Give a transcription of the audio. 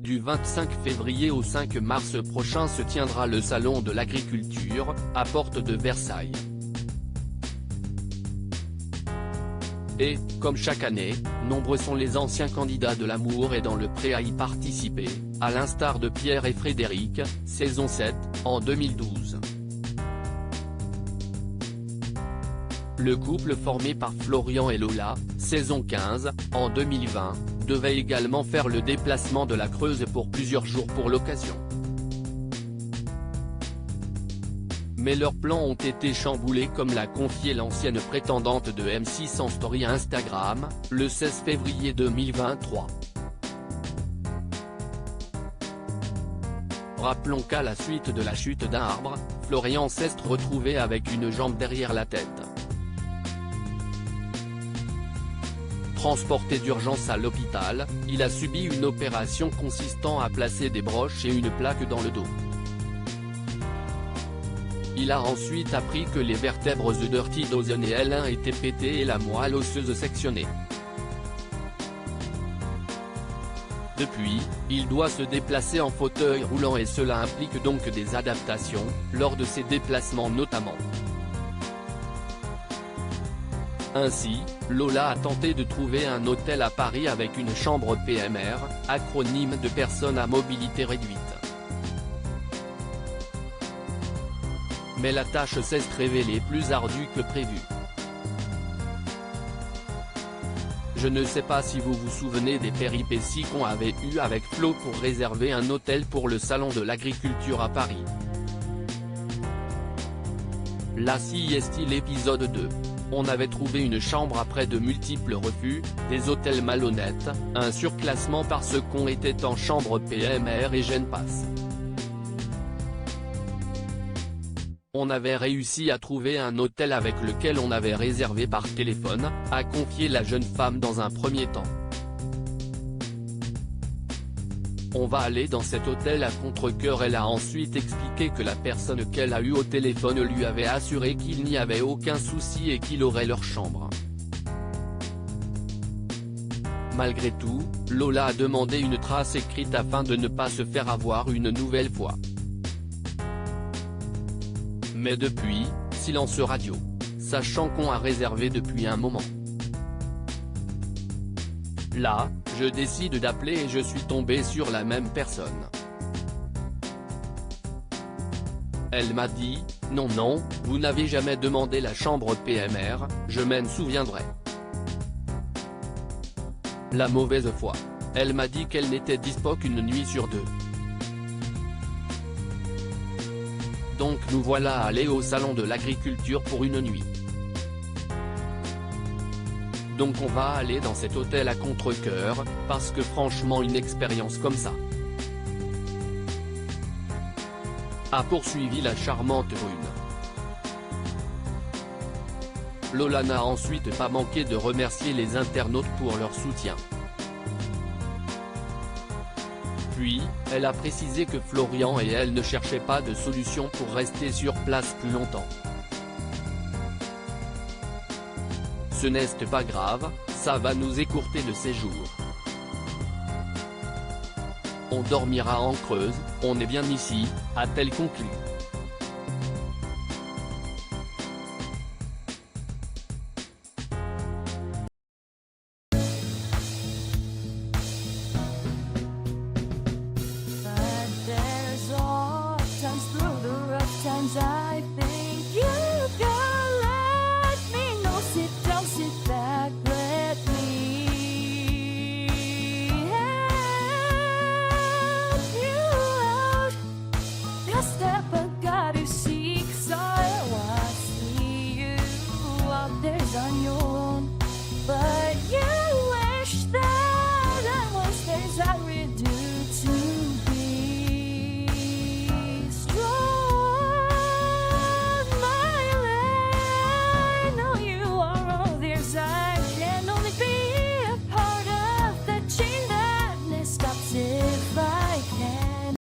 Du 25 février au 5 mars prochain se tiendra le Salon de l'Agriculture, à Porte de Versailles. Et, comme chaque année, nombreux sont les anciens candidats de l'amour et dans le prêt à y participer, à l'instar de Pierre et Frédéric, saison 7, en 2012. Le couple formé par Florian et Lola, saison 15, en 2020, devait également faire le déplacement de la Creuse pour plusieurs jours pour l'occasion. Mais leurs plans ont été chamboulés comme l'a confié l'ancienne prétendante de M6 en story Instagram, le 16 février 2023. Rappelons qu'à la suite de la chute d'un arbre, Florian s'est retrouvé avec une jambe derrière la tête. Transporté d'urgence à l'hôpital, il a subi une opération consistant à placer des broches et une plaque dans le dos. Il a ensuite appris que les vertèbres The Dirty Dozen et L1 étaient pétées et la moelle osseuse sectionnée. Depuis, il doit se déplacer en fauteuil roulant et cela implique donc des adaptations, lors de ses déplacements notamment. Ainsi, Lola a tenté de trouver un hôtel à Paris avec une chambre PMR, acronyme de personnes à mobilité réduite. Mais la tâche s'est révélée plus ardue que prévu. Je ne sais pas si vous vous souvenez des péripéties qu'on avait eues avec Flo pour réserver un hôtel pour le Salon de l'Agriculture à Paris. Là ci est l'épisode 2. On avait trouvé une chambre après de multiples refus, des hôtels malhonnêtes, un surclassement parce qu'on était en chambre PMR et Genpass. On avait réussi à trouver un hôtel avec lequel on avait réservé par téléphone, a confié la jeune femme dans un premier temps. On va aller dans cet hôtel à contre-cœur. Elle a ensuite expliqué que la personne qu'elle a eue au téléphone lui avait assuré qu'il n'y avait aucun souci et qu'il aurait leur chambre. Malgré tout, Lola a demandé une trace écrite afin de ne pas se faire avoir une nouvelle fois. Mais depuis, silence radio, sachant qu'on a réservé depuis un moment. Là, je décide d'appeler et je suis tombé sur la même personne. Elle m'a dit, non, vous n'avez jamais demandé la chambre PMR, je m'en souviendrai. La mauvaise foi. Elle m'a dit qu'elle n'était dispo qu'une nuit sur deux. Donc nous voilà allés au Salon de l'Agriculture pour une nuit. Donc on va aller dans cet hôtel à contre-cœur, parce que franchement une expérience comme ça. A poursuivi la charmante brune. Lola n'a ensuite pas manqué de remercier les internautes pour leur soutien. Puis, elle a précisé que Florian et elle ne cherchaient pas de solution pour rester sur place plus longtemps. Ce n'est pas grave, ça va nous écourter le séjour. On dormira en Creuse, on est bien ici, a-t-elle conclu. But there's all times through the rough times I think